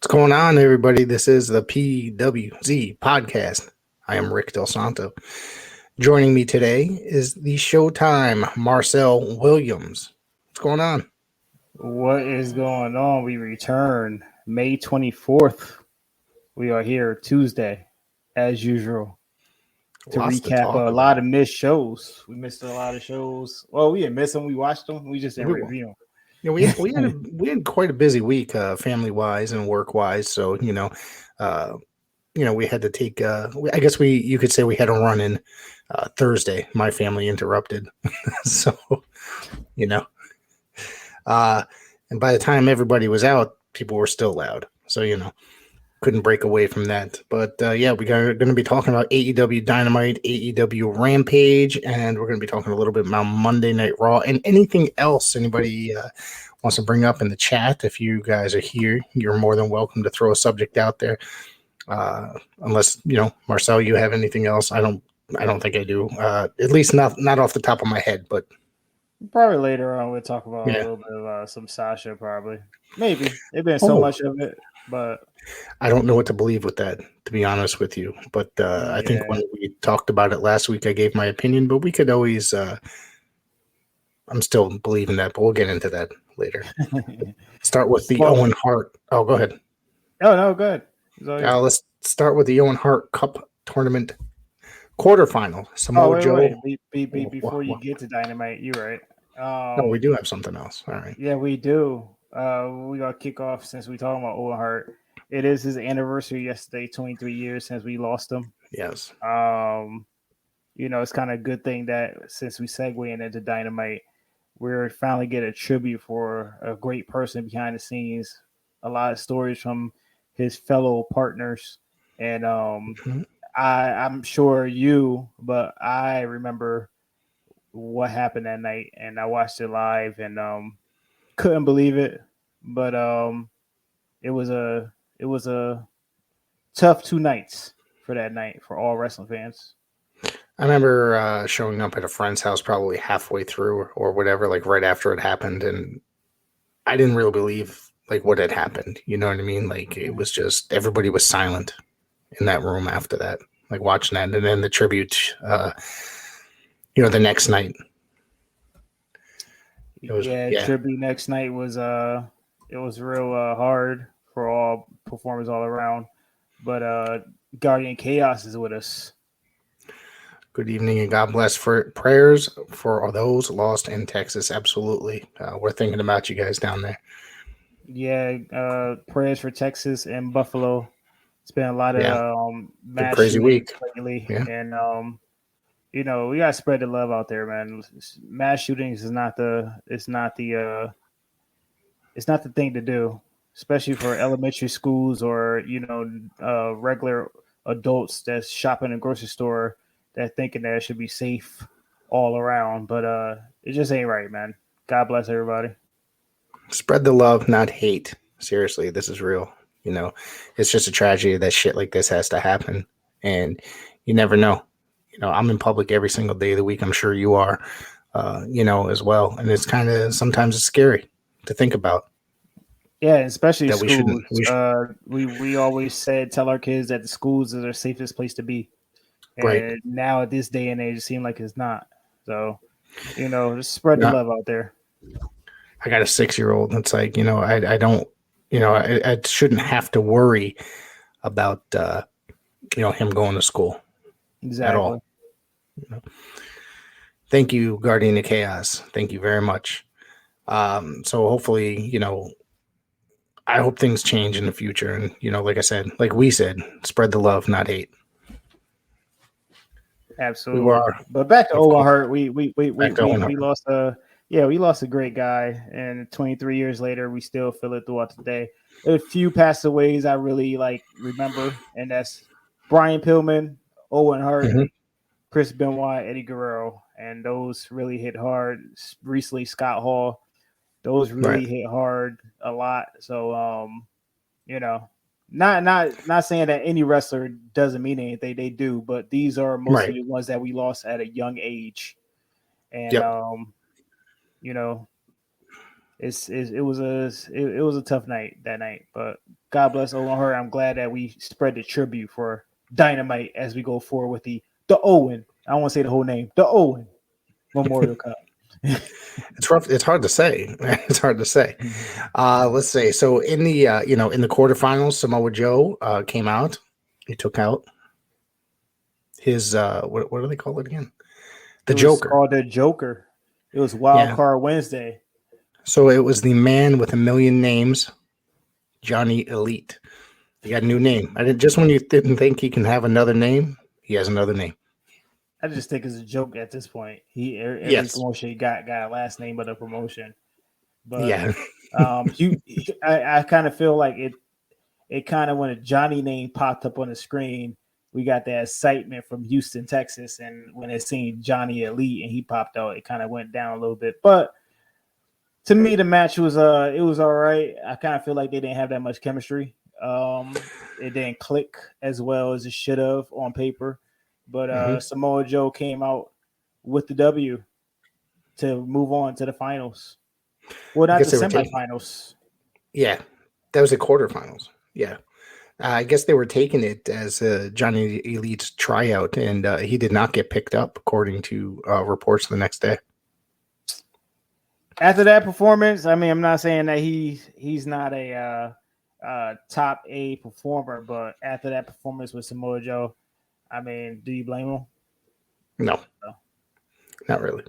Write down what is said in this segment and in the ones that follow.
What's going on, everybody? This is the PWZ podcast. I am Rick Del Santo. Joining me today is the Showtime Marcel Williams. What's going on? What is going on? We return May 24th. We are here Tuesday, as usual, to Lots to recap talk a about. lot of missed shows. We missed a lot of shows. Well, we didn't miss them. We watched them. We just didn't review them. Yeah, we had quite a busy week, family wise and work wise. So we had to take. I guess you could say we had a run in Thursday. My family interrupted, so you know. And by the time everybody was out, people were still loud. So couldn't break away from that. But we're going to be talking about AEW Dynamite, AEW Rampage, and we're going to be talking a little bit about Monday Night Raw and anything else anybody wants to bring up in the chat. If you guys are here, you're more than welcome to throw a subject out there. Unless Marcel, you have anything else? I don't think I do. At least not off the top of my head, but. Probably later on we'll talk about a little bit of some Sasha. Probably, maybe. There's been so much of it, but I don't know what to believe with that, to be honest with you. But I think when we talked about it last week, I gave my opinion. But we could always. I'm still believing that, but we'll get into that later. Start with the Owen Hart. Oh, go ahead. Oh no, go ahead. Let's start with the Owen Hart Cup tournament quarterfinal. Samoa Joe. Wait, before you get to Dynamite, you're right. No, we do have something else. All right. Yeah, we do. We got to kick off since we talking about Owen Hart. It is his anniversary yesterday, 23 years since we lost him. Yes. It's kind of a good thing that since we segue into Dynamite, we're finally get a tribute for a great person behind the scenes. A lot of stories from his fellow partners. And I'm sure but I remember what happened that night, and I watched it live and couldn't believe it. But it was a tough 2 nights for that night for all wrestling fans. I remember showing up at a friend's house probably halfway through or whatever, like right after it happened, and I didn't really believe like what had happened. You know what I mean? Like it was just everybody was silent in that room after that, like watching that, and then the tribute. The next night. Tribute next night was it was real hard for all performers all around. But Guardian Chaos is with us. Good evening and God bless for prayers for those lost in Texas. Absolutely. We're thinking about you guys down there. Yeah, prayers for Texas and Buffalo. It's been a lot of mass crazy week lately. Yeah. And we gotta spread the love out there, man. Mass shootings is not the thing to do, especially for elementary schools or regular adults that's shopping in a grocery store that thinking that it should be safe all around. But it just ain't right, man. God bless everybody. Spread the love, not hate. Seriously, this is real. It's just a tragedy that shit like this has to happen, and you never know. I'm in public every single day of the week. I'm sure you are, as well. And it's kind of sometimes it's scary to think about. Yeah, especially that schools. We always tell our kids that the schools are the safest place to be. And right. Now at this day and age, it seems like it's not. So, just spread the love out there. I got a 6-year-old. It's like, I don't, I shouldn't have to worry about, him going to school. Exactly. At all. Thank you, Guardian of Chaos. Thank you very much. So hopefully, I hope things change in the future. And, like I said, like we said, spread the love, not hate. Absolutely. But back to Owen Hart, we lost a great guy, and 23 years later, we still feel it throughout the day. A few passaways I really remember, and that's Brian Pillman, Owen Hart, Chris Benoit, Eddie Guerrero, and those really hit hard. Recently, Scott Hall, those really hit hard a lot. So, not saying that any wrestler doesn't mean anything, they do, but these are mostly the ones that we lost at a young age, and it was a tough night that night. But God bless Owen Hart. I'm glad that we spread the tribute for Dynamite as we go forward with the Owen. I don't want to say the whole name. The Owen Memorial Cup. It's rough. It's hard to say. It's hard to say. Let's say so in the in the quarterfinals, Samoa Joe came out. He took out his what do they call it again? The Joker. Called the Joker. It was Wild Card Wednesday. So it was the man with a million names, Johnny Elite. He got a new name. Just when you didn't think he can have another name, he has another name. I just think it's a joke at this point. Every promotion he got a last name of the promotion. But yeah, I kind of feel like it kind of when a Johnny name popped up on the screen, we got that excitement from Houston, Texas, and when it seen Johnny Elite and he popped out, it kind of went down a little bit. But to me, the match was it was all right. I kind of feel like they didn't have that much chemistry. It didn't click as well as it should have on paper. But Samoa Joe came out with the W to move on to the finals. Well, not the semifinals. Yeah, that was the quarterfinals. Yeah. I guess they were taking it as Johnny Elite's tryout, and he did not get picked up, according to reports the next day. After that performance, I mean, I'm not saying that he's not a top A performer, but after that performance with Samoa Joe, I mean, do you blame him? No, not really.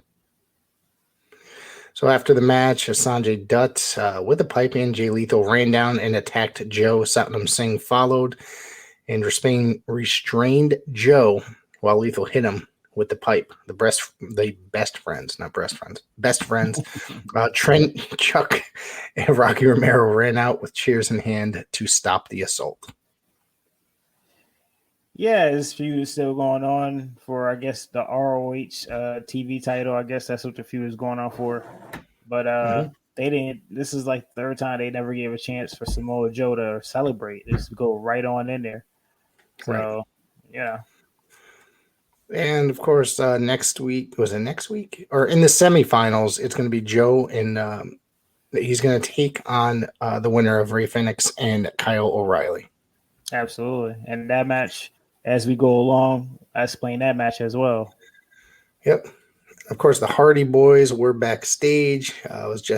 So after the match, Sanjay Dutt with a pipe in, Jay Lethal ran down and attacked Joe. Satnam Singh followed and restrained Joe while Lethal hit him with the pipe. The best friends. Trent, Chuck, and Rocky Romero ran out with cheers in hand to stop the assault. Yeah, this feud is still going on for, I guess, the ROH TV title. I guess that's what the feud is going on for. But they didn't. This is like the third time they never gave a chance for Samoa Joe to celebrate. They just go right on in there. So, yeah. And of course, next week, was it next week? Or in the semifinals, it's going to be Joe, and he's going to take on the winner of Rey Fenix and Kyle O'Reilly. Absolutely. And that match, as we go along, I explain that match as well. Yep. Of course, the Hardy Boys were backstage. Was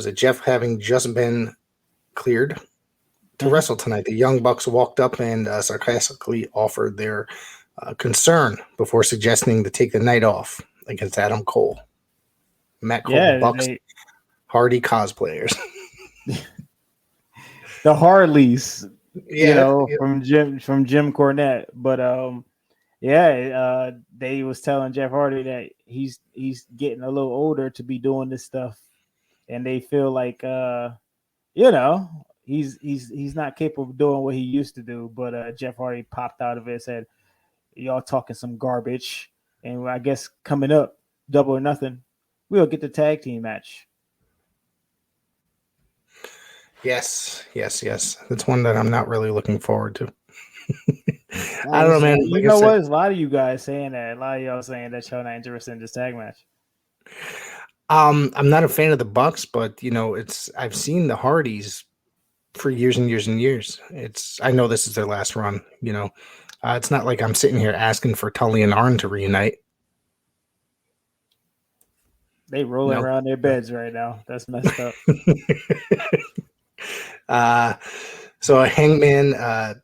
it Jeff having just been cleared to wrestle tonight? The Young Bucks walked up and sarcastically offered their concern before suggesting to take the night off against Adam Cole. Matt Cole, Bucks, Hardy cosplayers. The Harleys, from Jim Cornette. But they was telling Jeff Hardy that he's getting a little older to be doing this stuff, and they feel like he's not capable of doing what he used to do. But Jeff Hardy popped out of it and said, "Y'all talking some garbage," and I guess coming up, Double or Nothing, we'll get the tag team match. Yes. That's one that I'm not really looking forward to. I don't know, man. Like what? There's a lot of you guys saying that. A lot of y'all saying that y'all not interested in this tag match. I'm not a fan of the Bucks, but I've seen the Hardys for years and years and years. I know this is their last run. It's not like I'm sitting here asking for Tully and Arn to reunite. They rolling around their beds right now. That's messed up. So Hangman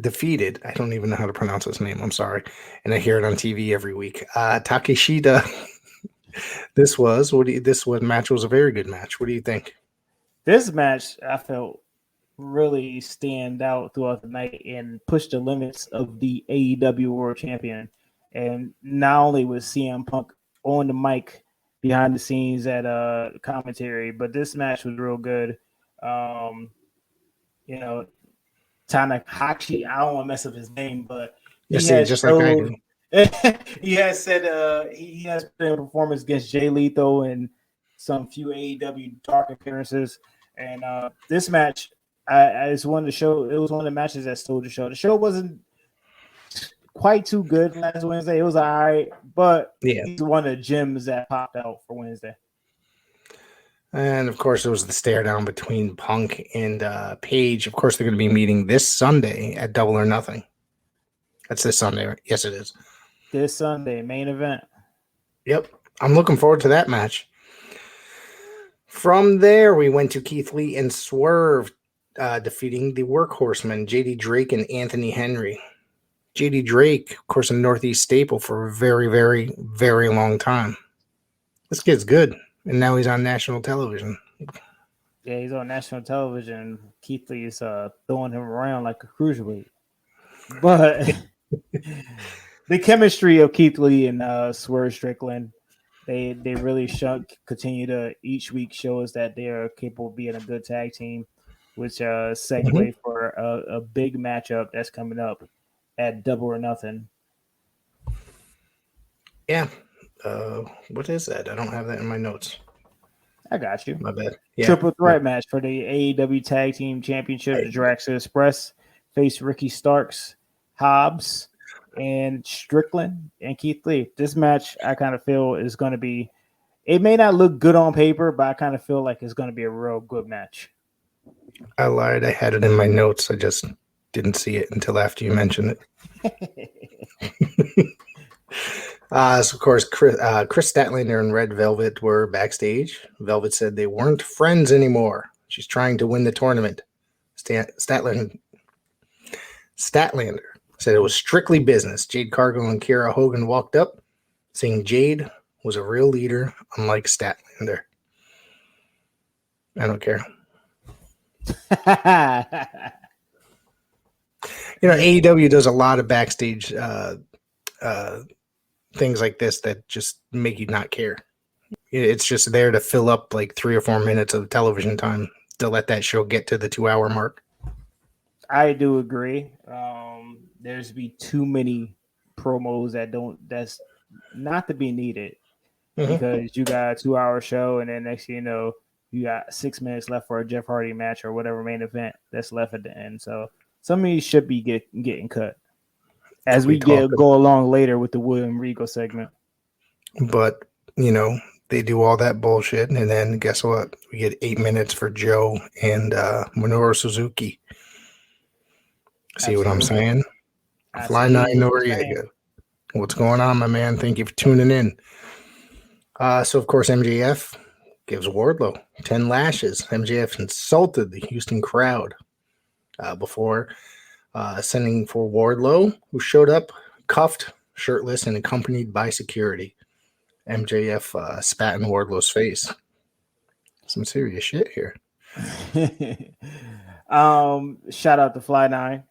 defeated, I don't even know how to pronounce his name, I'm sorry, and I hear it on TV every week. Takeshita. This match was a very good match. What do you think? This match, I felt, really stand out throughout the night and push the limits of the AEW World Champion. And not only was CM Punk on the mic behind the scenes at commentary, but this match was real good. Tanahashi, I don't want to mess up his name, but he has said he has put in a performance against Jay Lethal and some few AEW dark appearances. And this match, it's one of the show. It was one of the matches that stole the show. The show wasn't quite too good last Wednesday. It was all right, but it's one of the gems that popped out for Wednesday. And of course, it was the stare down between Punk and Page. Of course, they're going to be meeting this Sunday at Double or Nothing. That's this Sunday, right? Yes, it is. This Sunday, main event. Yep. I'm looking forward to that match. From there, we went to Keith Lee and Swerve defeating the Workhorsemen, JD Drake and Anthony Henry. JD Drake, of course, a Northeast staple for a very, very, very long time. This kid's good, and now he's on national television. Yeah, he's on national television. Keith Lee is throwing him around like a cruiserweight. But the chemistry of Keith Lee and Swerve Strickland, they really continue to each week show us that they are capable of being a good tag team, which segue for a big matchup that's coming up at Double or Nothing. Yeah. What is that? I don't have that in my notes. I got you. My bad. Yeah. Triple threat match for the AEW Tag Team Championship. The Jurassic Express face Ricky Starks, Hobbs, and Strickland and Keith Lee. This match, I kind of feel, is going to be. It may not look good on paper, but I kind of feel like it's going to be a real good match. I lied. I had it in my notes. I just didn't see it until after you mentioned it. So of course, Chris Statlander and Red Velvet were backstage. Velvet said they weren't friends anymore. She's trying to win the tournament. Statlander said it was strictly business. Jade Cargill and Kiera Hogan walked up, saying Jade was a real leader, unlike Statlander. I don't care. AEW does a lot of backstage things like this that just make you not care. It's just there to fill up like 3 or 4 minutes of television time to let that show get to the 2-hour mark. I do agree. There's be too many promos that's not to be needed because you got a 2-hour show and then next thing you know, you got 6 minutes left for a Jeff Hardy match or whatever main event that's left at the end. So some of these should be getting cut as we go along later with the William Regal segment. But, they do all that bullshit, and then guess what? We get 8 minutes for Joe and Minoru Suzuki. See what I'm saying? Fly 9 Noriega. What's going on, my man? Thank you for tuning in. So, of course, MJF gives Wardlow 10 lashes. MJF insulted the Houston crowd before sending for Wardlow, who showed up cuffed, shirtless, and accompanied by security. MJF spat in Wardlow's face. Some serious shit here. Shout out to Fly 9.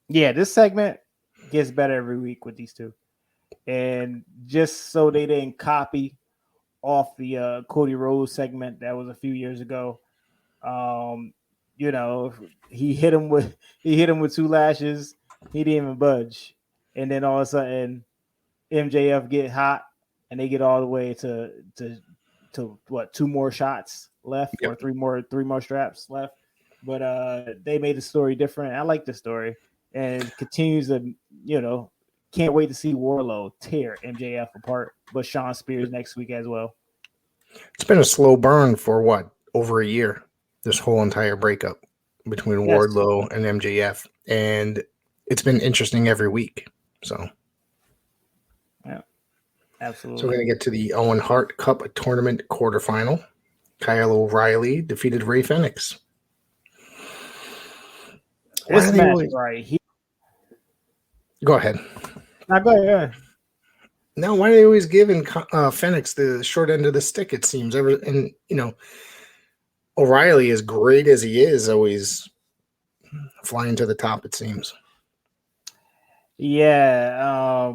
Yeah, this segment gets better every week with these two. And just so they didn't copy off the Cody Rhodes segment that was a few years ago, he hit him with 2 lashes. He didn't even budge, and then all of a sudden, MJF get hot, and they get all the way to what, 2 more shots left or 3 more straps left. But they made the story different. I like the story, and it continues to can't wait to see Wardlow tear MJF apart. But Sean Spears next week as well. It's been a slow burn for over a year. This whole entire breakup between Wardlow and MJF, and it's been interesting every week. So, yeah, absolutely. So we're gonna get to the Owen Hart Cup tournament quarterfinal. Kyle O'Reilly defeated Ray Phoenix. This match right here. Go ahead. Go ahead. No, why are they always giving Phoenix the short end of the stick? It seems O'Reilly, as great as he is, always flying to the top, it seems. Yeah.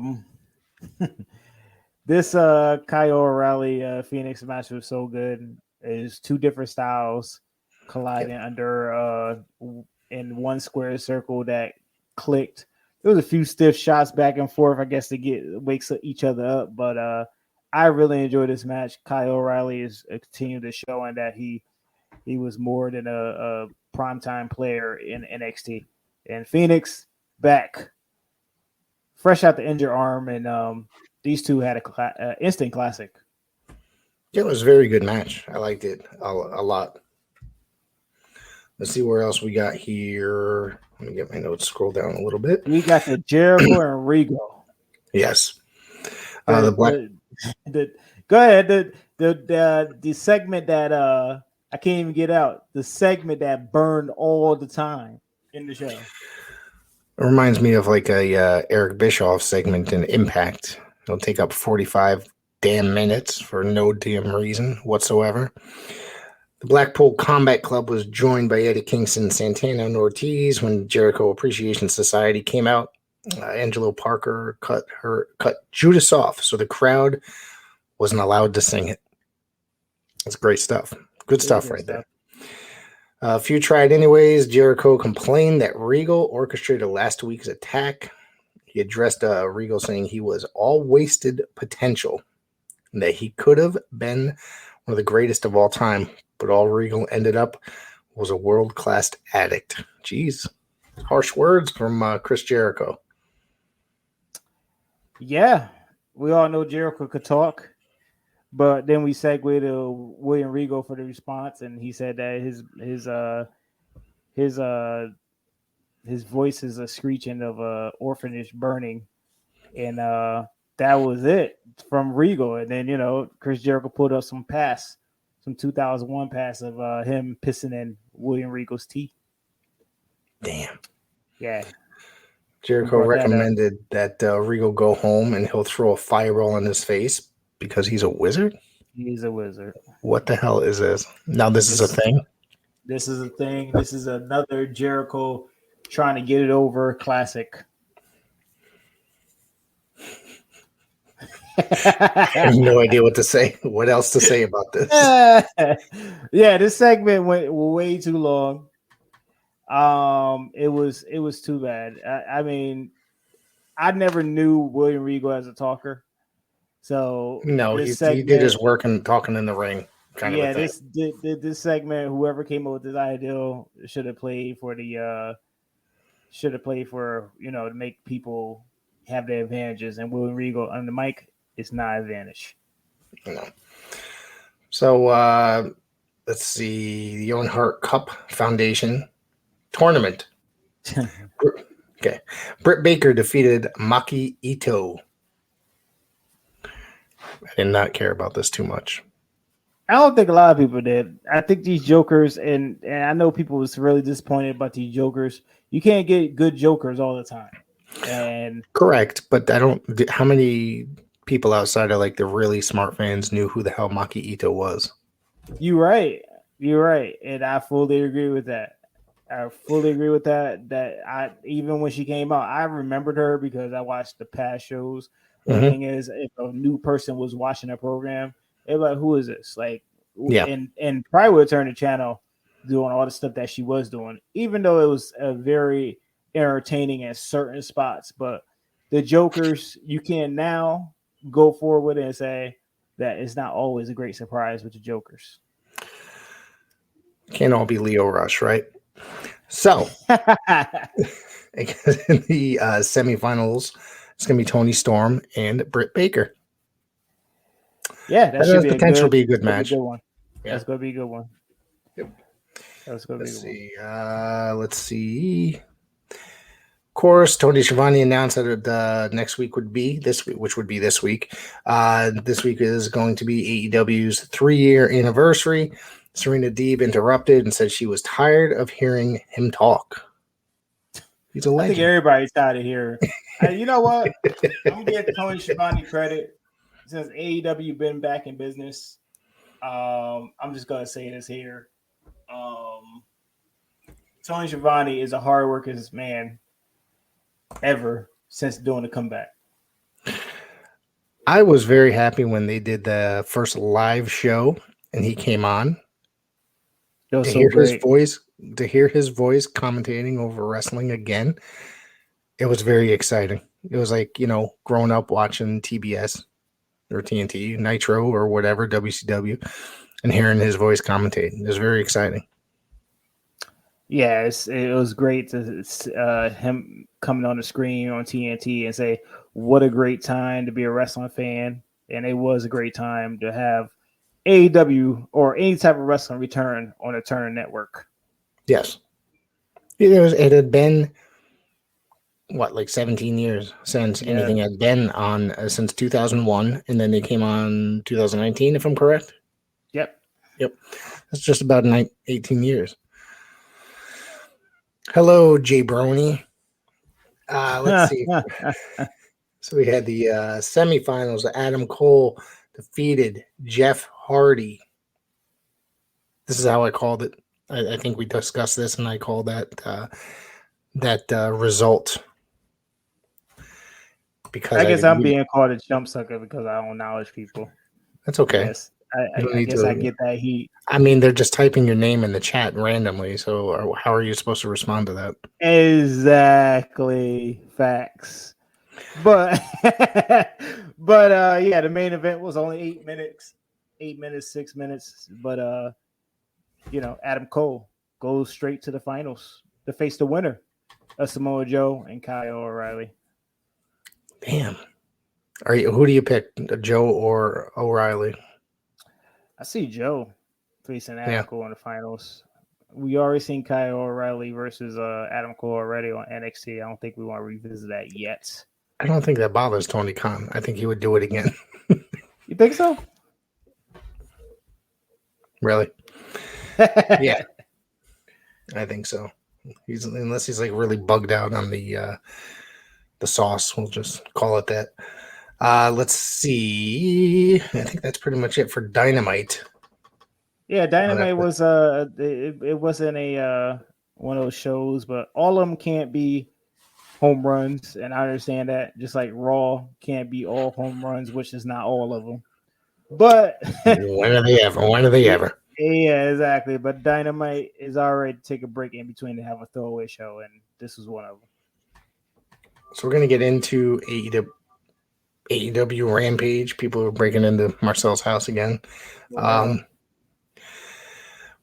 This Kyle O'Reilly Phoenix match was so good. It's 2 different styles colliding under in one square circle that clicked. There was a few stiff shots back and forth, I guess, to wakes each other up. But I really enjoyed this match. Kyle O'Reilly is continuing to showing that he was more than a primetime player in NXT. And Phoenix back, fresh out the injured arm, and these two had an instant classic. Yeah, it was a very good match. I liked it a lot. Let's see where else we got here. Let me get my notes. Scroll down a little bit. We got the Jericho and Regal. Yes. The The black. the go ahead. The segment that I can't even get out. The segment that burned all the time in the show. It reminds me of like a Eric Bischoff segment in Impact. It'll take up 45 damn minutes for no damn reason whatsoever. The Blackpool Combat Club was joined by Eddie Kingston, Santana, and Ortiz when Jericho Appreciation Society came out. Angelo Parker cut Judas off, so the crowd wasn't allowed to sing it. That's great stuff. Good stuff right there. A few tried anyways. Jericho complained that Regal orchestrated last week's attack. He addressed Regal saying he was all wasted potential, and that he could have been one of the greatest of all time, but all Regal ended up was a world-class addict. Jeez. Harsh words from Chris Jericho. Yeah, we all know Jericho could talk, but then we segue to William Regal for the response, and he said that his voice is a screeching of a orphanage burning, and that was it from Regal. And then Chris Jericho pulled up some 2001 pass of him pissing in William Regal's tea. Damn. Yeah. Jericho recommended that Regal go home and he'll throw a fireball in his face because he's a wizard? He's a wizard. What the hell is this? Now this is a thing? This is a thing. This is another Jericho trying to get it over classic. I have no idea what to say. What else to say about this? Yeah, this segment went way too long. It was too bad. I mean, I never knew William Regal as a talker. So no, he did his work and talking in the ring. This segment, whoever came up with this idea should have played for to make people have their advantages. And William Regal on the mic is not an advantage. No. So let's see, the Owen Hart Cup Foundation tournament. Okay. Britt Baker defeated Maki Ito. I did not care about this too much. I don't think a lot of people did. I think these jokers, and I know people was really disappointed about these jokers. You can't get good jokers all the time. And correct, but I don't. How many people outside of like the really smart fans knew who the hell Maki Ito was? You're right, and I fully agree with that. That I even when she came out, I remembered her because I watched the past shows. The thing is, if a new person was watching a program, they're like, "Who is this?" Like, yeah, and probably would turn the channel doing all the stuff that she was doing, even though it was a very entertaining at certain spots. But the jokers, you can now go forward with it and say that it's not always a great surprise with the jokers. Can't all be Leo Rush, right? So, in the semifinals, it's going to be Toni Storm and Britt Baker. Yeah, that should be potential to be a good match. Good one. Yeah. That's going to be a good one. Yep. That's going to be a good one. Let's see. Of course, Tony Schiavone announced that next week would be this week, which would be this week. This week is going to be AEW's 3-year anniversary. Serena Deeb interrupted and said she was tired of hearing him talk. He's a legend. I think everybody's tired of hearing. You know what? I'm going to give Tony Schiavone credit. Since AEW been back in business, I'm just going to say this here. Tony Schiavone is a hard working man ever since doing the comeback. I was very happy when they did the first live show and he came on. To hear his voice commentating over wrestling again, it was very exciting. It was like, growing up watching TBS or TNT, Nitro or whatever, WCW, and hearing his voice commentate. It was very exciting. Yeah, it was great to him coming on the screen on TNT and say, what a great time to be a wrestling fan. And it was a great time to have AEW or any type of wrestling return on the Turner Network. Yes. It had been, like 17 years since anything had been on, since 2001, and then they came on 2019, if I'm correct. Yep. That's just about 18 years. Hello, Jay Brony. Let's see. So we had the semifinals. Adam Cole defeated Jeff Hardy. This is how I called it. I think we discussed this, and I called that result. Because I guess I'm being called a jump sucker because I don't knowledge people. That's okay. Yes, I guess I get that heat. I mean, they're just typing your name in the chat randomly. So how are you supposed to respond to that? Exactly. Facts. But yeah, the main event was only 8 minutes. 8 minutes, 6 minutes. But Adam Cole goes straight to the finals to face the winner of Samoa Joe and Kyle O'Reilly. Damn. Who do you pick, Joe or O'Reilly? I see Joe facing Adam Cole in the finals. We already seen Kyle O'Reilly versus Adam Cole already on NXT. I don't think we want to revisit that yet. I don't think that bothers Tony Khan. I think he would do it again. You think so? Really? Yeah. I think so. Unless he's like really bugged out on the sauce, we'll just call it that. Let's see. I think that's pretty much it for Dynamite. Yeah, Dynamite was it wasn't a one of those shows, but all of them can't be home runs, and I understand that. Just like Raw can't be all home runs, which is not all of them. But when are they ever? Yeah, exactly. But Dynamite is already to take a break in between to have a throwaway show, and this was one of them. So we're gonna get into AEW Rampage. People are breaking into Marcel's house again.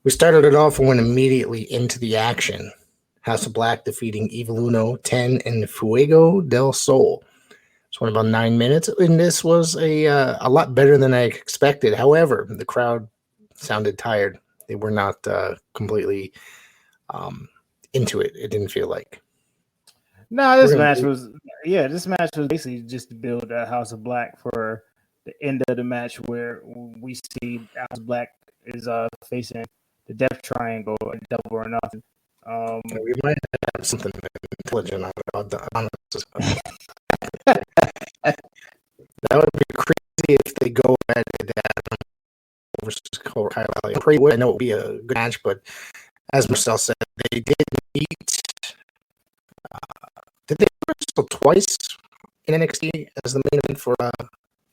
We started it off and went immediately into the action. House of Black defeating Evil Uno, 10, and Fuego del Sol. It's went about 9 minutes, and this was a lot better than I expected. However, the crowd sounded tired. They were not completely into it. It didn't feel like. No, this match was basically just to build a House of Black for the end of the match, where we see House of Black is facing the Death Triangle, a Double or Nothing. We might have something intelligent on this. That would be crazy if they go at it versus Kyle O'Reilly. I know it would be a good match, but as Marcel said, they did meet. Did they wrestle twice in NXT as the main event for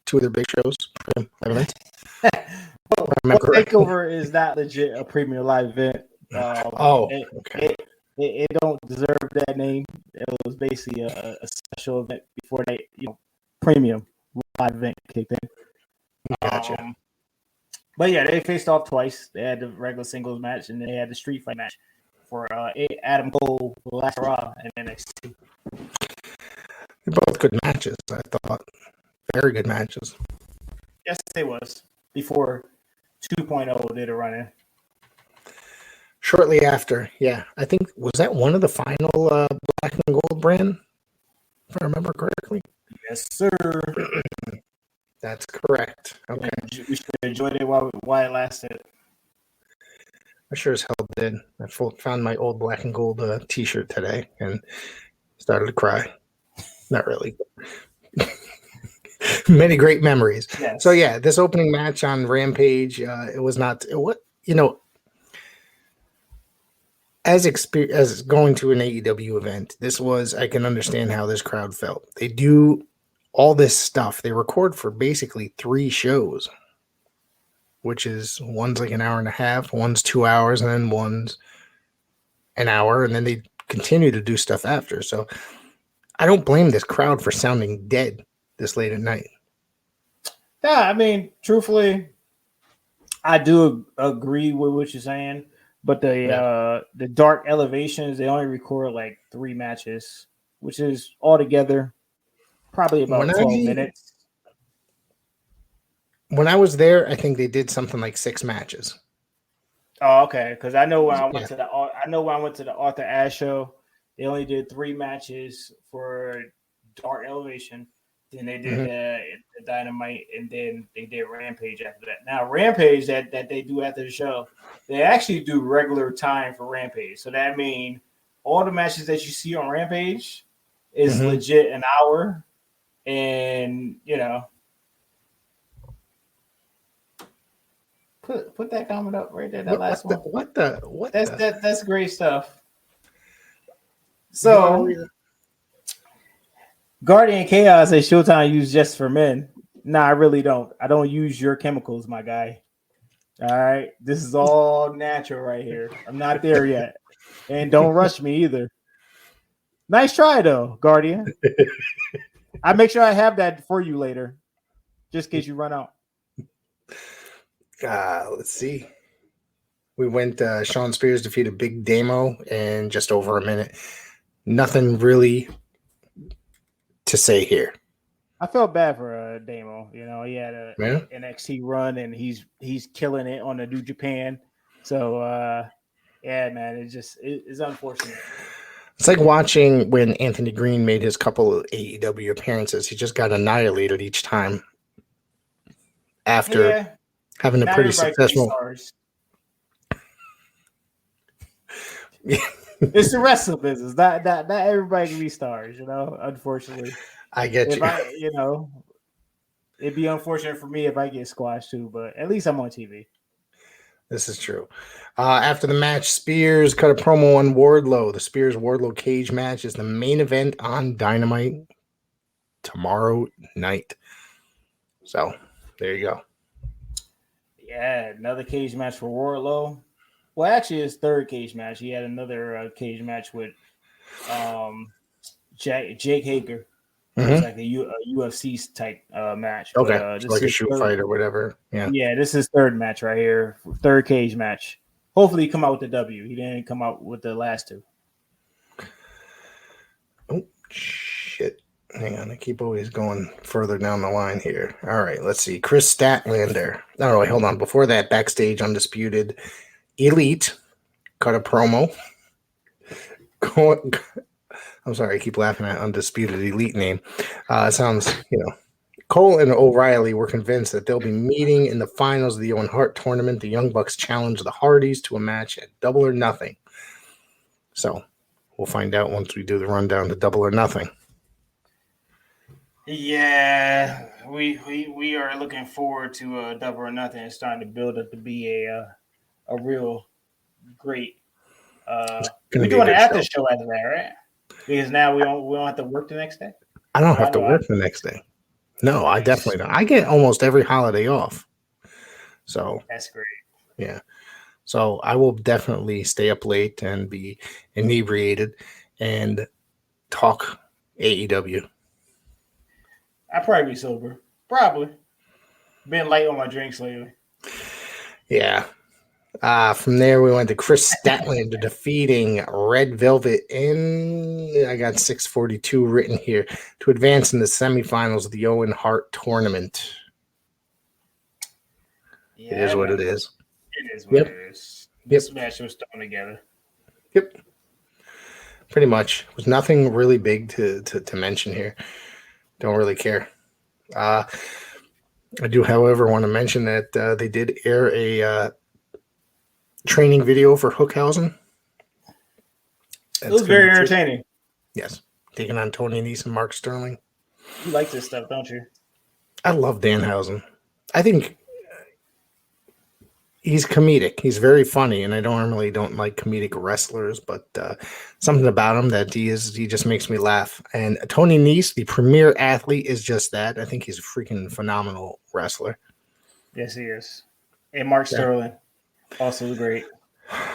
two of their big shows? Takeover is not legit a premium live event. Okay. It don't deserve that name. It was basically a special event before they, premium live event kicked in. Gotcha. But yeah, they faced off twice. They had the regular singles match, and then they had the street fight match for Adam Cole, last Raw, and NXT. They're both good matches, I thought. Very good matches. Yes, they was. Before 2.0 did a run-in. Shortly after, yeah. I think, was that one of the final Black and Gold brand? If I remember correctly. Yes, sir. That's correct. Okay. And we should have enjoyed it while it lasted. I sure as hell did. I found my old Black and Gold t-shirt today and started to cry. Not really. Many great memories. Yes. So yeah, this opening match on Rampage, it was not as going to an AEW event, this was, I can understand how this crowd felt. They do all this stuff. They record for basically 3 shows, which is one's like an hour and a half, one's 2 hours, and then one's an hour, and then they continue to do stuff after. So I don't blame this crowd for sounding dead this late at night. Yeah, I mean, truthfully, I do agree with what you're saying, but the Dark Elevations, they only record like 3 matches, which is altogether probably about 12 minutes. when I was there, I think they did something like 6 matches. Oh, okay. Because I know when I Yeah. went to the Arthur Ashe show, they only did 3 matches for Dark Elevation. Then they did the Dynamite, and then they did Rampage after that. Now Rampage that they do after the show, they actually do regular time for Rampage. So that means all the matches that you see on Rampage is legit an hour, and put that comment up right there. That last one. That's great stuff. So, Guardian Chaos at Showtime use just for men. Nah, I really don't. I don't use your chemicals, my guy. All right. This is all natural right here. I'm not there yet. And don't rush me either. Nice try, though, Guardian. I make sure I have that for you later, just in case you run out. Let's see. We went, Sean Spears defeated Big Damo in just over a minute. Nothing really to say here. I felt bad for Damo. He had a NXT run, and he's killing it on the New Japan. So, yeah, man, it's unfortunate. It's like watching when Anthony Green made his couple of AEW appearances. He just got annihilated each time after having a pretty successful. It's the wrestling business. Not everybody can be stars, unfortunately. I get It'd be unfortunate for me if I get squashed too, but at least I'm on TV. This is true. After the match, Spears cut a promo on Wardlow. The Spears-Wardlow cage match is the main event on Dynamite tomorrow night. So, there you go. Yeah, another cage match for Wardlow. Well, actually, his third cage match. He had another cage match with Jake Hager. It was like a UFC type match. Okay, but, like a shoot fight or whatever. Yeah, this is third match right here. Third cage match. Hopefully, he come out with the W. He didn't come out with the last 2. Oh, shit. Hang on, I keep always going further down the line here. All right, let's see. Chris Statlander. Oh, wait, hold on. Before that, backstage, Undisputed Elite cut a promo. I'm sorry, I keep laughing at Undisputed Elite name. It sounds, Cole and O'Reilly were convinced that they'll be meeting in the finals of the Owen Hart tournament. The Young Bucks challenged the Hardys to a match at Double or Nothing. So we'll find out once we do the rundown to Double or Nothing. Yeah, we are looking forward to Double or Nothing. It's starting to build up to be a real great. We're doing an after show after that, right? Because now we don't have to work the next day. I don't have to work the next day. No, I definitely don't. I get almost every holiday off. So that's great. Yeah. So I will definitely stay up late and be inebriated and talk AEW. I'll probably be sober. Probably. Been light on my drinks lately. Yeah. From there, we went to Chris Statlander defeating Red Velvet in, I got 642 written here, to advance in the semifinals of the Owen Hart tournament. Yeah, it is what it is. It is what it is. This match was thrown together. Yep. Pretty much. Was nothing really big to mention here. Don't really care. I do, however, want to mention that they did air a training video for Hookhausen. It was very entertaining. Yes. Taking on Tony Nese and Mark Sterling. You like this stuff, don't you? I love Danhausen. I think he's comedic. He's very funny, and I don't like comedic wrestlers, but something about him that he just makes me laugh. And Tony Nese, the premier athlete, is just that. I think he's a freaking phenomenal wrestler. Yes, he is. And Mark Sterling, also great.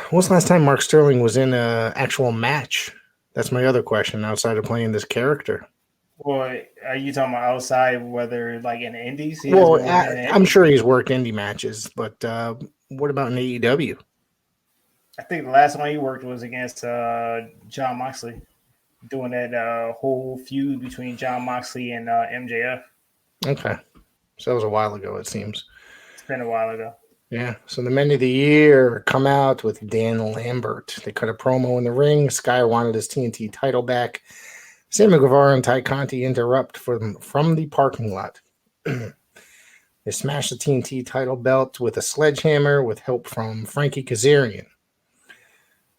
When was the last time Mark Sterling was in an actual match? That's my other question, outside of playing this character. Well, are you talking about outside, whether like in the indies? Well, I'm sure he's worked indie matches, but what about in AEW? I think the last one he worked was against Jon Moxley, doing that whole feud between Jon Moxley and MJF. Okay. So that was a while ago, it seems. It's been a while ago. Yeah. So the men of the year come out with Dan Lambert. They cut a promo in the ring. Sky wanted his TNT title back. Sammy Guevara and Ty Conti interrupt from the parking lot. They smash the TNT title belt with a sledgehammer with help from Frankie Kazarian.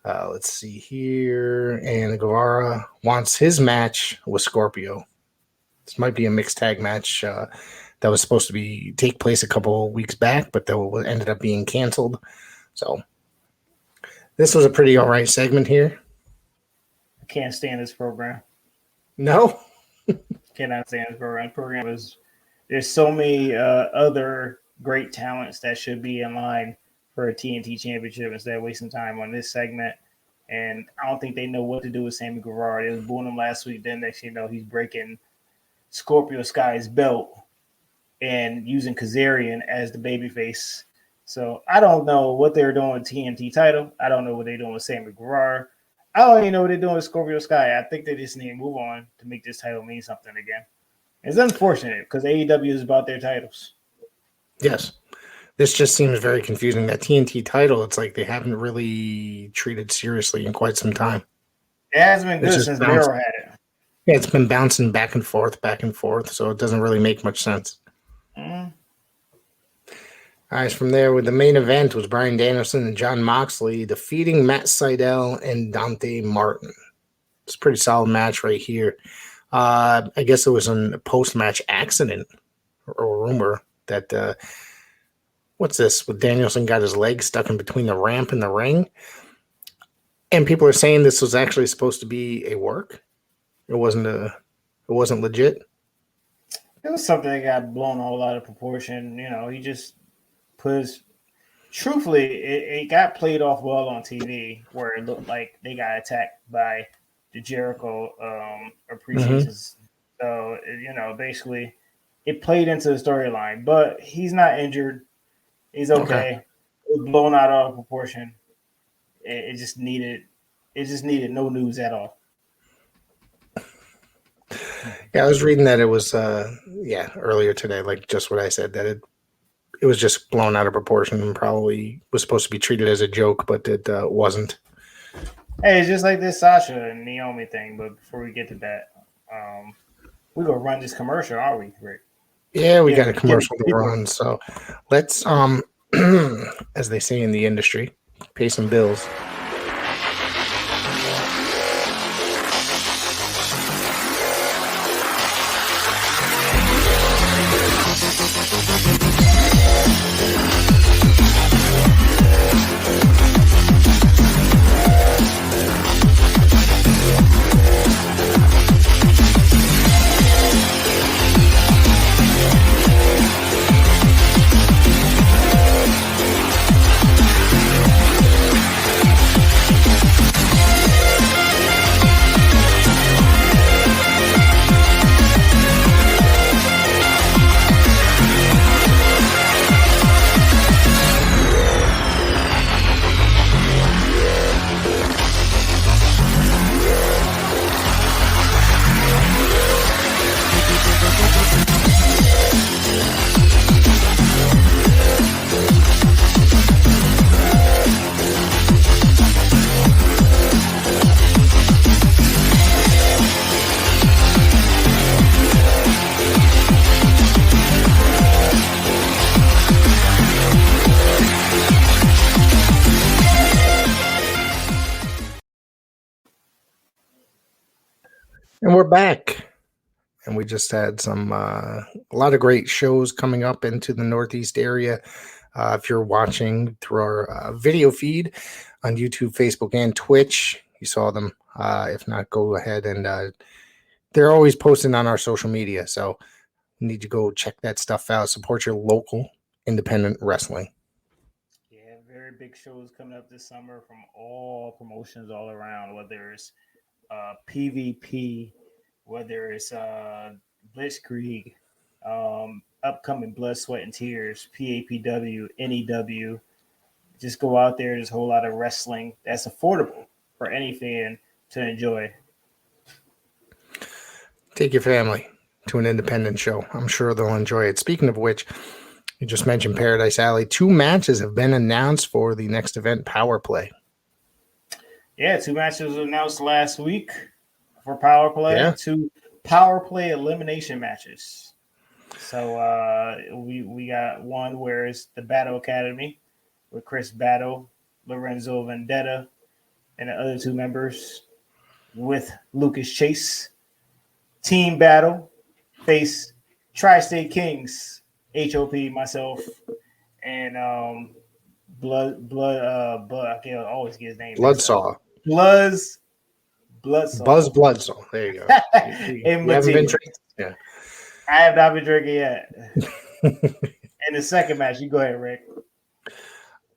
Let's see here. And Guevara wants his match with Scorpio. This might be a mixed tag match that was supposed to take place a couple weeks back, but that ended up being canceled. So this was a pretty all right segment here. I can't stand this program. No? Cannot stand this program. This program is, there's so many other great talents that should be in line for a TNT championship instead of wasting time on this segment. And I don't think they know what to do with Sammy Guevara. They was booing him last week. Then next you know, he's breaking Scorpio Sky's belt and using Kazarian as the babyface. So I don't know what they're doing with TNT title. I don't know what they're doing with Sammy Guevara. I don't even know what they're doing with Scorpio Sky. I think they just need to move on to make this title mean something again. It's unfortunate because AEW is about their titles. Yes. This just seems very confusing. That TNT title, it's like they haven't really treated seriously in quite some time. It hasn't been good since Miro had it. Yeah, it's been bouncing back and forth, so it doesn't really make much sense. Mm. All right, from there, with the main event was Bryan Danielson and Jon Moxley defeating Matt Sydal and Dante Martin. It's a pretty solid match right here. I guess it was a post-match accident or rumor that what's this? With Danielson got his leg stuck in between the ramp and the ring, and people are saying this was actually supposed to be a work. It wasn't legit. It was something that got blown all out of proportion. You know, he just put his. Truthfully, it got played off well on TV, where it looked like they got attacked by the Jericho appreciations. So you know, basically, it played into the storyline. But he's not injured. He's okay. It was blown out of proportion. It just needed no news at all. Yeah, I was reading that it was earlier today, like just what I said, that it was just blown out of proportion and probably was supposed to be treated as a joke, but it wasn't. Hey, it's just like this Sasha and Naomi thing. But before we get to that, we're gonna run this commercial, aren't we, Rick? Yeah, we got a commercial to run, so let's as they say in the industry, pay some bills. And we're back. And we just had a lot of great shows coming up into the Northeast area. If you're watching through our video feed on YouTube, Facebook, and Twitch, you saw them. If not, go ahead and they're always posting on our social media. So you need to go check that stuff out. Support your local independent wrestling. Yeah, very big shows coming up this summer from all promotions all around, whether it's PvP, whether it's Blitzkrieg, upcoming Blood, Sweat, and Tears, PAPW, NEW. Just go out there. There's a whole lot of wrestling that's affordable for any fan to enjoy. Take your family. to an independent show. I'm sure they'll enjoy it. Speaking of which, you just mentioned Paradise Alley. 2 matches have been announced for the next event, Power Play. Yeah, 2 matches were announced last week for Power Play. Yeah. 2 Power Play elimination matches. So we got one where it's the Battle Academy with Chris Battle, Lorenzo Vendetta, and the other 2 members with Lucas Chase. Team Battle face Tri-State Kings, HOP, myself, and Blood. I can't always get his name. Bloodsaw. Bloodsaw. Buzz Bloodsaw. There you go. You haven't been drinking? Yeah. I have not been drinking yet. And the second match, you go ahead, Rick.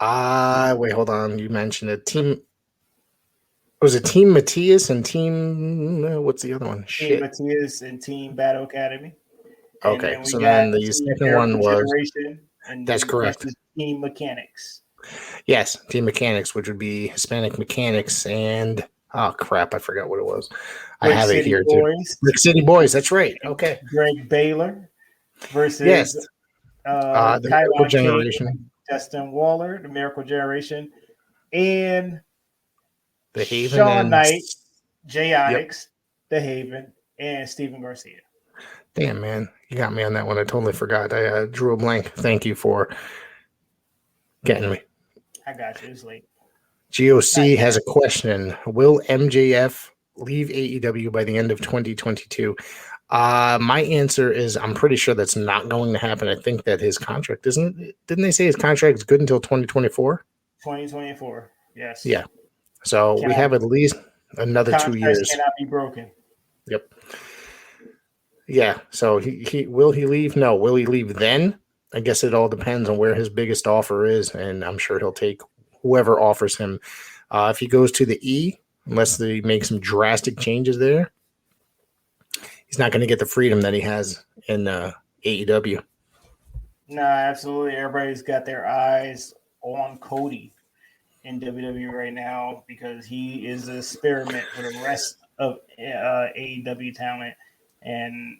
Wait, hold on. You mentioned a team. Was it Team Matthias and Team? What's the other one? Team Matthias and Team Battle Academy. Okay, so then the second one was. That's correct. Team Mechanics. Yes, Team Mechanics, which would be Hispanic Mechanics and oh crap, I forgot what it was. I have it here too. Rick City Boys. That's right. Okay. Greg Baylor versus the Miracle Generation. Justin Waller, the Miracle Generation, and the Haven Sean and Knight, Jay Onyx, the Haven, and Steven Garcia. Damn, man, you got me on that one. I totally forgot. I drew a blank. Thank you for getting me. I got you. It's late. GOC has a question. Will MJF leave AEW by the end of 2022? My answer is I'm pretty sure that's not going to happen. I think that his contract didn't they say his contract is good until 2024? 2024. Yes. Yeah. So we have at least another 2 years. Cannot be broken. Yep. Yeah. So he will he leave? No. Will he leave then? I guess it all depends on where his biggest offer is, and I'm sure he'll take whoever offers him. If he goes to the E, unless they make some drastic changes there, he's not going to get the freedom that he has in AEW. No, absolutely. Everybody's got their eyes on Cody in WWE right now because he is an experiment for the rest of AEW talent. And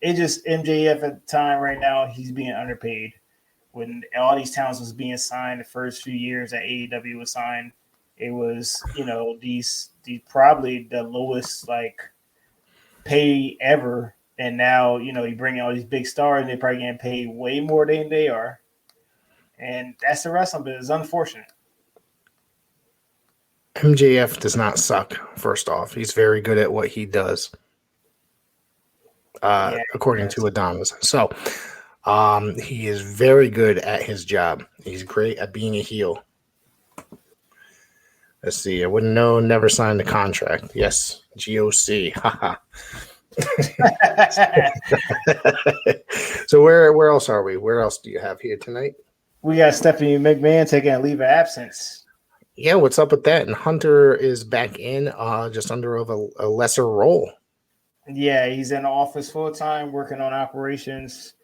it just MJF at the time right now, he's being underpaid. When all these talents was being signed the first few years that AEW was signed, it was, these probably the lowest pay ever. And now, you bring in all these big stars and they're probably getting paid way more than they are. And that's the wrestling, but it's unfortunate. MJF does not suck, first off. He's very good at what he does. According to Adonis. So he is very good at his job. He's great at being a heel. Let's see. I wouldn't know. Never signed the contract. Yes. GOC. Haha. So where else are we? Where else do you have here tonight? We got Stephanie McMahon taking a leave of absence. Yeah, what's up with that? And Hunter is back in just under of a lesser role. Yeah, he's in the office full time working on operations.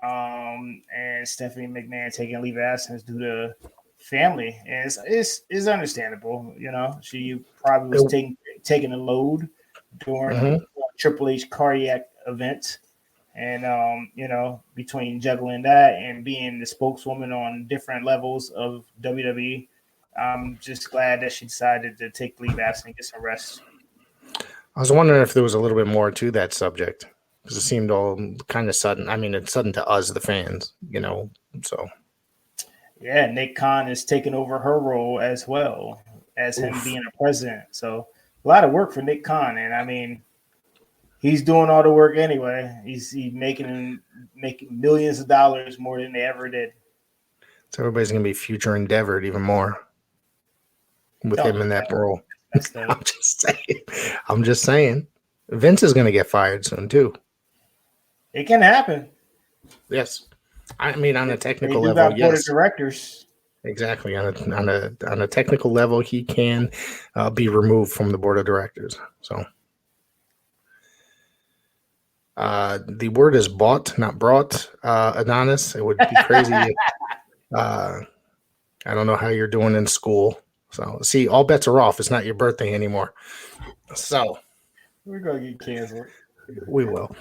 And Stephanie McMahon taking a leave of absence due to family. And it's understandable. She probably was taking a load during Triple H cardiac event. And, between juggling that and being the spokeswoman on different levels of WWE, I'm just glad that she decided to take leave of absence and get some rest. I was wondering if there was a little bit more to that subject because it seemed all kind of sudden. I mean, it's sudden to us, the fans, so. Yeah, Nick Khan is taking over her role as well as him being a president. So a lot of work for Nick Khan. And I mean, he's doing all the work anyway. He's making millions of dollars more than they ever did. So everybody's going to be future endeavored even more with him in that role. I'm just saying. Vince is going to get fired soon too. It can happen. Yes, I mean on a technical level, yes. Board of directors. Exactly on a technical level, he can be removed from the board of directors. So the word is bought, not brought. Adonis, it would be crazy. I don't know how you're doing in school. So, see, all bets are off. It's not your birthday anymore. So, we're going to get canceled. We will.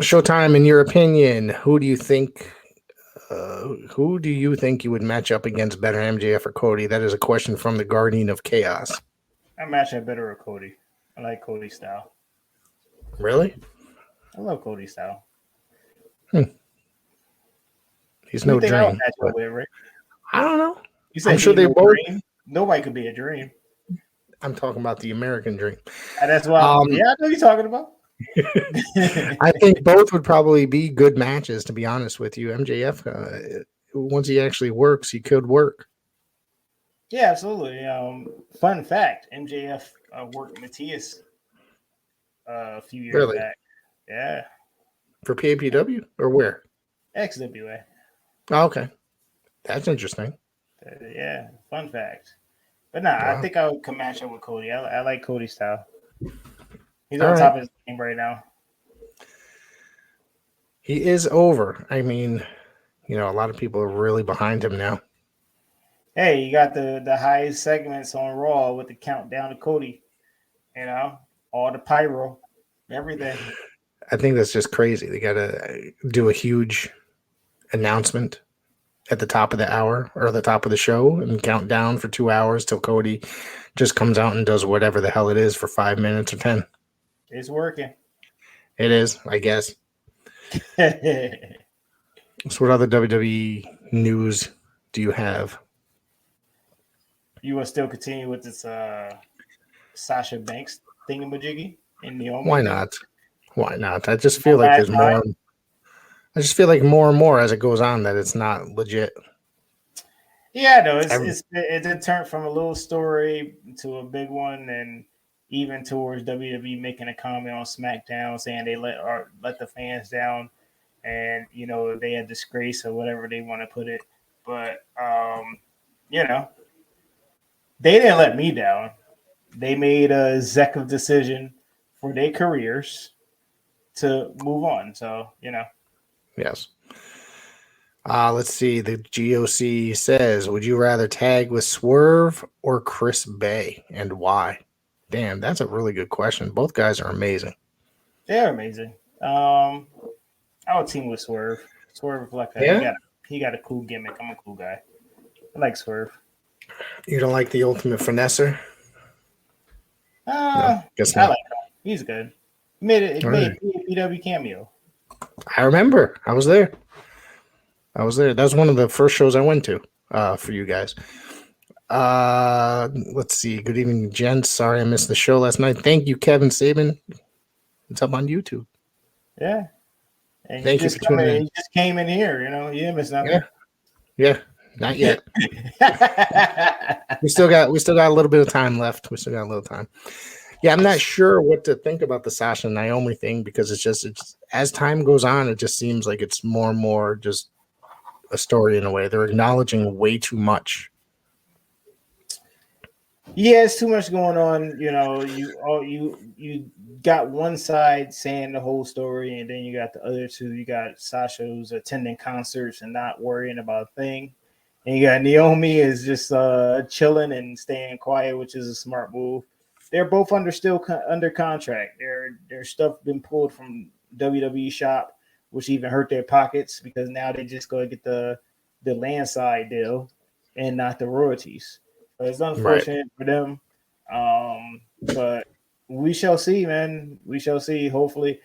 Showtime, in your opinion, who do you think you would match up against better, MJF or Cody? That is a question from the Guardian of Chaos. I'm matching better with Cody. I like Cody's style. Really? I love Cody's style. He's Who no you think I would dream. match up with, Rick? I don't know. You said I'm sure they no both. dream. Nobody could be a dream. I'm talking about the American dream. And that's why. Yeah, I know you're talking about. I think both would probably be good matches, to be honest with you. MJF, once he actually works, he could work. Yeah, absolutely. Fun fact: MJF worked Matthias a few years back. Yeah. For PAPW or where? XWA. Oh, okay. That's interesting. Yeah, fun fact. But I think I would come match up with Cody. I like Cody's style. He's on top of his game right now. He is over. I mean, a lot of people are really behind him now. Hey, you got the highest segments on Raw with the countdown to Cody. All the pyro, everything. I think that's just crazy. They got to do a huge announcement at the top of the hour or the top of the show and count down for 2 hours till Cody just comes out and does whatever the hell it is for 5 minutes or 10. It's working. It is, I guess. So what other WWE news do you have? You will still continue with this Sasha Banks thingamajiggy in the Why not? Why not? I just feel like there's more. I just feel like more and more as it goes on that it's not legit. Yeah, no, it did turn from a little story to a big one, and even towards WWE making a comment on SmackDown saying they let the fans down, and they had disgrace or whatever they want to put it. But they didn't let me down. They made a executive decision for their careers to move on. So Yes. Let's see. The GOC says, would you rather tag with Swerve or Chris Bay, and why? Damn, that's a really good question. Both guys are amazing. They're amazing. I would team with Swerve. Swerve, he got a cool gimmick. I'm a cool guy. I like Swerve. You don't like the Ultimate Finesser? No, guess not. I like him. He's good. He made a PW cameo. I remember. I was there. That was one of the first shows I went to for you guys. Let's see. Good evening, gents. Sorry I missed the show last night. Thank you, Kevin Sabin. It's up on YouTube. Yeah. And Thank you for tuning in. You just came in here, you didn't miss nothing. Yeah. Not yet. we still got a little bit of time left. We still got a little time. Yeah, I'm not sure what to think about the Sasha and Naomi thing because it's as time goes on, it just seems like it's more and more just a story in a way. They're acknowledging way too much. Yeah, it's too much going on. You got one side saying the whole story, and then you got the other two. You got Sasha who's attending concerts and not worrying about a thing, and you got Naomi is just chilling and staying quiet, which is a smart move. They're both under contract. Their stuff been pulled from WWE shop, which even hurt their pockets because now they just go get the landside deal and not the royalties. So it's unfortunate for them, but we shall see, man. We shall see. Hopefully,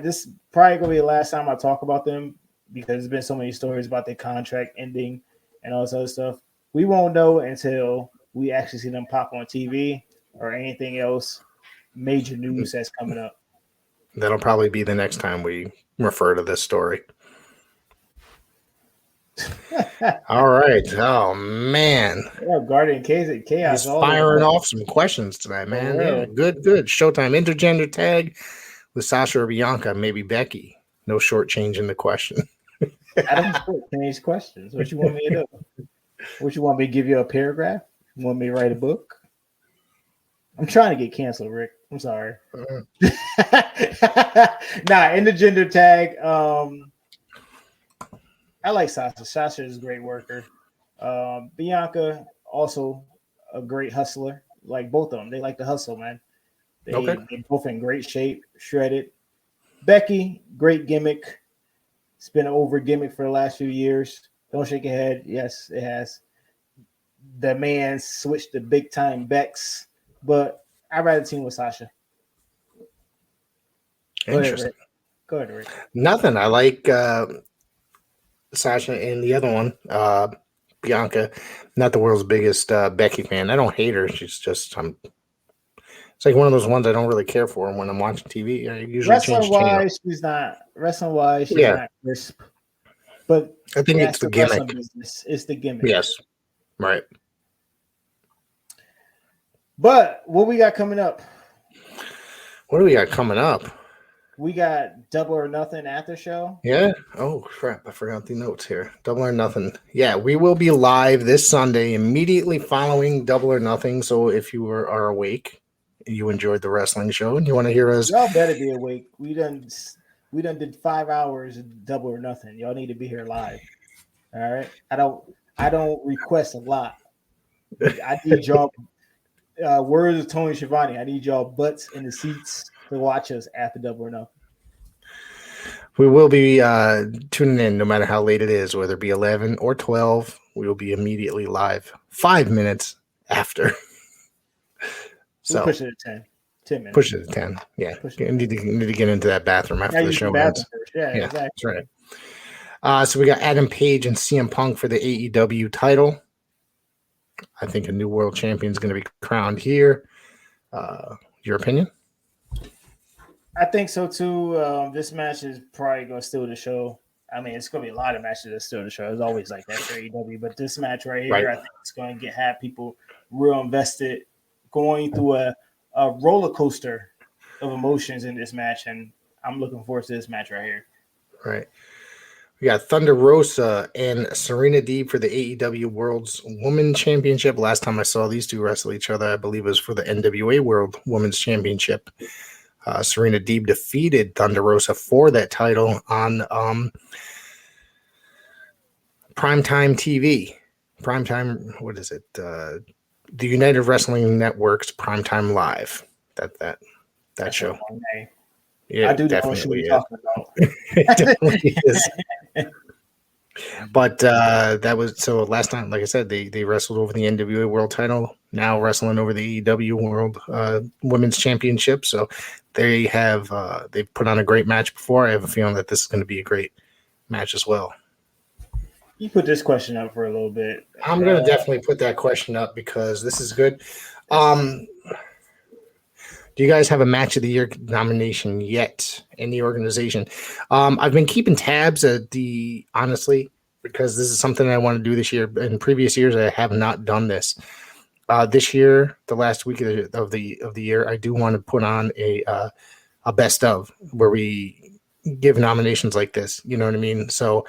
this probably gonna be the last time I talk about them because there's been so many stories about their contract ending and all this other stuff. We won't know until we actually see them pop on TV or anything else major news that's coming up. That'll probably be the next time we refer to this story. All right. Oh man. Yeah, Guardian Chaos. He's firing off some questions tonight, man. Yeah, good. Showtime intergender tag with Sasha or Bianca, maybe Becky. No short change in the question. I don't short change questions. What you want me to do? What you want me to give you a paragraph? You want me to write a book? I'm trying to get canceled, Rick. I'm sorry. Intergender tag. I like Sasha. Sasha is a great worker. Bianca, also a great hustler. Like both of them. They like to hustle, man. They're both in great shape, shredded. Becky, great gimmick. It's been an over gimmick for the last few years. Don't shake your head. Yes, it has. The man switched to big time Bex, but I'd rather team with Sasha. Interesting. Go ahead, Rick. Nothing. I like Sasha and the other one, Bianca. Not the world's biggest Becky fan. I don't hate her. She's just it's like one of those ones I don't really care for when I'm watching TV. I usually change channel. She's not crisp. But I think it's the gimmick. Business. It's the gimmick. Yes. Right. But what we got coming up? What do we got coming up? We got Double or Nothing after show. Yeah. Oh, crap. I forgot the notes here. Double or Nothing. Yeah, we will be live this Sunday immediately following Double or Nothing. So if you are awake, you enjoyed the wrestling show and you want to hear us. Y'all better be awake. We done did 5 hours of Double or Nothing. Y'all need to be here live. All right. I don't request a lot. I need y'all words of Tony Schiavone. I need y'all butts in the seats to watch us after Double or Nothing. We will be tuning in no matter how late it is, whether it be 11 or 12. We will be immediately live 5 minutes after. So we'll push it to 10 minutes. Push it to 10. Yeah. You need to get into that bathroom after the show ends. Yeah, exactly. That's right. So we got Adam Page and CM Punk for the AEW title. I think a new world champion is going to be crowned here. Your opinion? I think so too. This match is probably going to steal the show. I mean, it's going to be a lot of matches that steal the show. It's always like that for AEW, but this match right here, I think it's going to have people real invested, going through a roller coaster of emotions in this match, and I'm looking forward to this match right here. Right. We got Thunder Rosa and Serena Deeb for the AEW World's Women's Championship. Last time I saw these two wrestle each other, I believe it was for the NWA World Women's Championship. Serena Deeb defeated Thunder Rosa for that title on Primetime TV. Primetime, what is it? The United Wrestling Network's Primetime Live. That show. Yeah, I do know what you're talking about. It definitely is. But that was so last time, like I said, they wrestled over the NWA World Title. Now wrestling over the AEW World Women's Championship. So they've put on a great match before. I have a feeling that this is going to be a great match as well. You put this question up for a little bit. I'm going to definitely put that question up because this is good. Do you guys have a match of the year nomination yet in the organization? I've been keeping tabs at honestly, because this is something I want to do this year. In previous years, I have not done this. This year, the last week of the year, I do want to put on a best of where we give nominations like this. You know what I mean? So,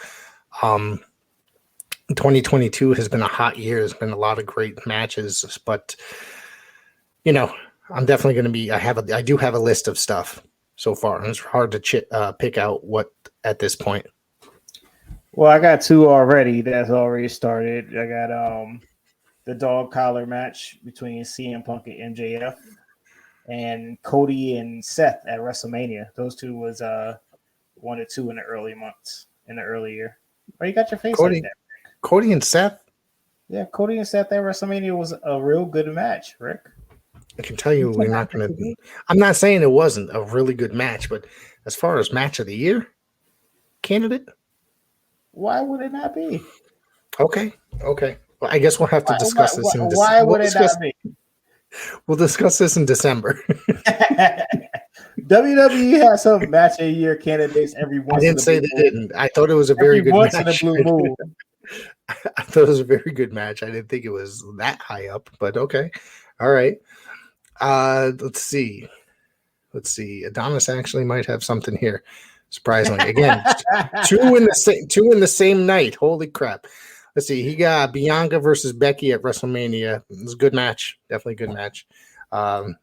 2022 has been a hot year. There's been a lot of great matches, but I'm definitely going to be. I do have a list of stuff so far, and it's hard to pick out what at this point. Well, I got two already. That's already started. I got the dog collar match between CM Punk and MJF, and Cody and Seth at WrestleMania. Those two was 1 or 2 in the early months in the early year. Oh, you got your face like that, Rick. Cody and Seth. Yeah, Cody and Seth at WrestleMania was a real good match, Rick. I can tell you we're not going to – I'm not saying it wasn't a really good match, but as far as match of the year candidate? Why would it not be? Okay. Well, I guess we'll have to discuss this in December. Why would it not be? We'll discuss this in December. WWE has some match of the year candidates every once in a blue moon. I didn't say they didn't. I thought it was a very good match. Once in a blue moon. I thought it was a very good match. I didn't think it was that high up, but okay. All right. Let's see. Adonis actually might have something here. Surprisingly, again, two in the same night. Holy crap! Let's see. He got Bianca versus Becky at WrestleMania. It was a good match. Definitely a good match. What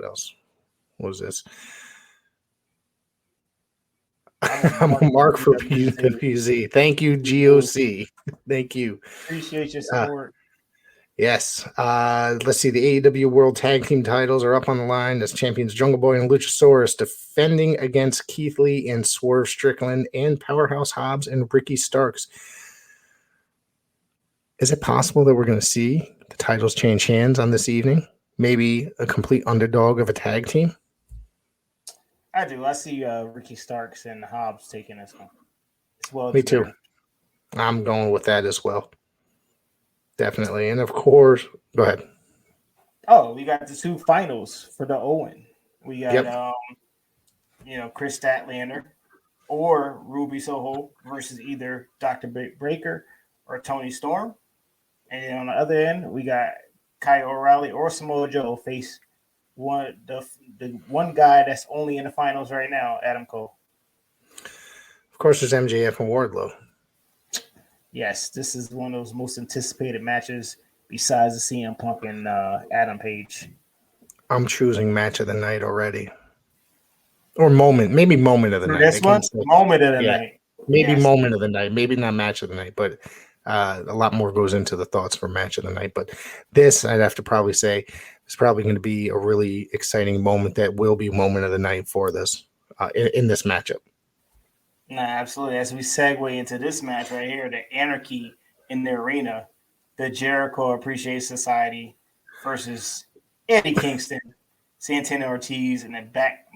else? What was this? I'm a mark for PZ. Thank you, GOC. Thank you. Appreciate your support. Yes. Let's see. The AEW World Tag Team titles are up on the line as champions Jungle Boy and Luchasaurus defending against Keith Lee and Swerve Strickland and Powerhouse Hobbs and Ricky Starks. Is it possible that we're going to see the titles change hands on this evening? Maybe a complete underdog of a tag team? I do. I see Ricky Starks and Hobbs taking this one. Well, me too. I'm going with that as well. Definitely. And of course, go ahead. Oh, we got the two finals for the Owen. We got, Chris Statlander or Ruby Soho versus either Dr. Breaker or Tony Storm. And then on the other end, we got Kyle O'Reilly or Samoa Joe face the one guy that's only in the finals right now, Adam Cole. Of course, there's MJF and Wardlow. Yes, this is one of those most anticipated matches besides the CM Punk and Adam Page. I'm choosing match of the night already. Or moment, maybe moment of the night. This one? Moment of the night. Maybe moment of the night. Maybe not match of the night, but a lot more goes into the thoughts for match of the night. But this, I'd have to probably say, is probably going to be a really exciting moment that will be moment of the night for this in this matchup. Nah, absolutely. As we segue into this match right here, the Anarchy in the Arena, the Jericho Appreciation Society versus Eddie Kingston, Santana Ortiz, and the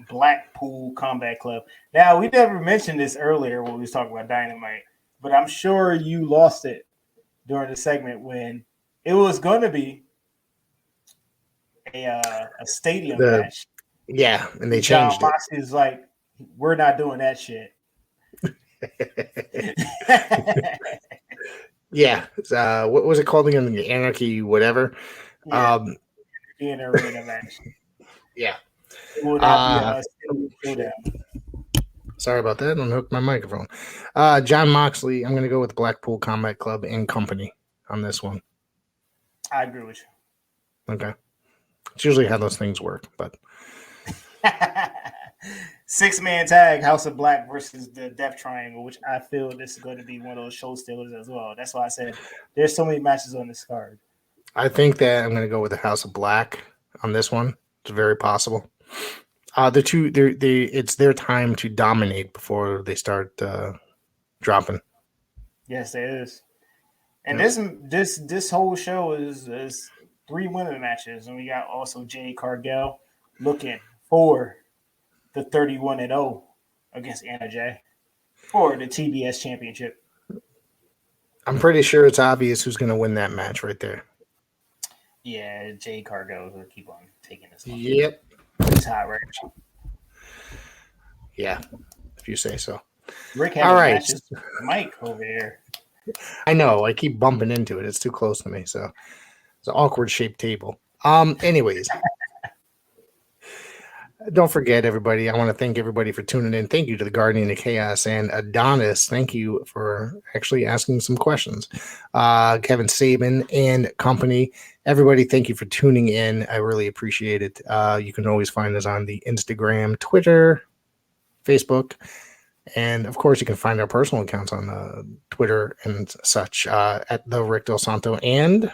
Blackpool Combat Club. Now, we never mentioned this earlier when we was talking about Dynamite, but I'm sure you lost it during the segment when it was going to be a stadium match. Yeah, and they changed John Moxley is like, we're not doing that shit. Yeah. What was it called again? The Anarchy, whatever. Yeah. In an arena match. Yeah. It would not be sorry about that. Unhooked my microphone. John Moxley. I'm going to go with Blackpool Combat Club and Company on this one. I agree with you. Okay. It's usually how those things work, but 6-man tag, House of Black versus the Death Triangle, which I feel this is going to be one of those show stealers as well. That's why I said there's so many matches on this card. I think that I'm going to go with the House of Black on this one. It's very possible. It's their time to dominate before they start dropping. Yes, it is. And this whole show is 3 women matches, and we got also Jade Cargill looking for the 31-0 against Anna Jay for the TBS Championship. I'm pretty sure it's obvious who's going to win that match right there. Yeah, Jade Cargill will keep on taking this one. Yep. He's hot right now. Yeah, if you say so. Rick has matches with Mike over here. I know. I keep bumping into it. It's too close to me, so it's an awkward shaped table. Anyways. Don't forget, everybody, I want to thank everybody for tuning in. Thank you to the Guardian of Chaos and Adonis. Thank you for actually asking some questions. Kevin Sabin and company. Everybody, thank you for tuning in. I really appreciate it. You can always find us on the Instagram, Twitter, Facebook, and of course, you can find our personal accounts on Twitter and such at the Rick Del Santo and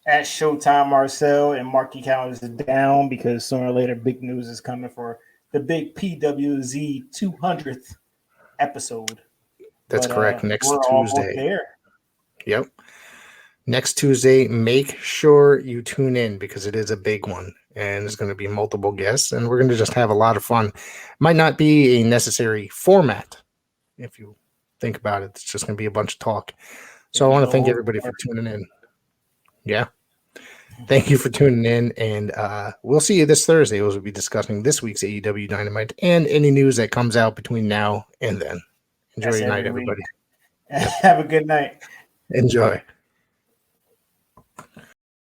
at Showtime Marcel, and mark your calendars down because sooner or later big news is coming for the big PWZ 200th episode. That's correct. Next Tuesday. There. Yep. Next Tuesday, make sure you tune in because it is a big one and there's going to be multiple guests and we're going to just have a lot of fun. Might not be a necessary format if you think about it. It's just going to be a bunch of talk. So I want to thank everybody for tuning in. Yeah. Thank you for tuning in, and we'll see you this Thursday. We'll be discussing this week's AEW Dynamite and any news that comes out between now and then. Enjoy your night, everybody. Have a good night. Enjoy.